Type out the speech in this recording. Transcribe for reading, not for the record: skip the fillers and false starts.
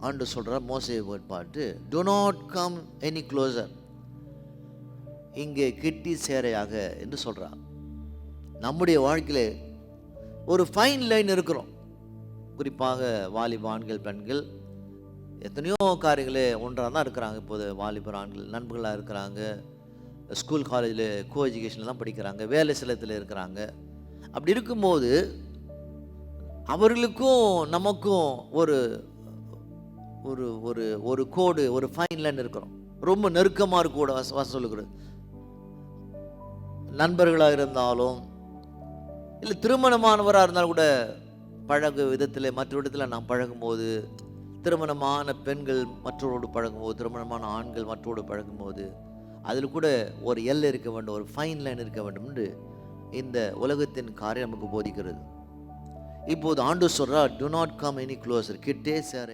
ஆண்டு சொல்கிறார் மோசேயை பார்த்து, do not come any closer, இங்கே கிட்டி சேரையாக என்று சொல்கிறார். நம்முடைய வாழ்க்கையில் ஒரு ஃபைன் லைன் இருக்கிறோம். குறிப்பாக வாலிப ஆண்கள் பெண்கள் எத்தனையோ காரியங்களே ஒன்றாக தான் இருக்கிறாங்க. இப்போது வாலிபர் ஆண்கள் நண்பர்களாக இருக்கிறாங்க, ஸ்கூல் காலேஜில் கோ எஜுகேஷன்லாம் படிக்கிறாங்க, வேலை ஸ்தலத்தில் இருக்கிறாங்க. அப்படி இருக்கும்போது அவர்களுக்கும் நமக்கும் ஒரு ஒரு ஒரு ஒரு கோடு, ஒரு ஃபைன் லைன் இருக்கிறோம். ரொம்ப நெருக்கமாக இருக்கக்கூட வாசம் சொல்லுகிறது. நண்பர்களாக இருந்தாலும் இல்லை திருமணமானவராக இருந்தாலும் கூட பழகு விதத்தில் மற்ற விதத்தில் நாம் பழகும்போது, திருமணமான பெண்கள் மற்றவரோடு பழகும்போது, திருமணமான ஆண்கள் மற்றவரோடு பழகும்போது அதில் கூட ஒரு எல்லை இருக்க வேண்டும், ஒரு ஃபைன் லைன் இருக்க வேண்டும் என்று இந்த உலகத்தின் காரியம் நமக்கு போதிக்கிறது. இப்போது ஆண்டு சொல்றார், do not come any closer, கிட்டே சேர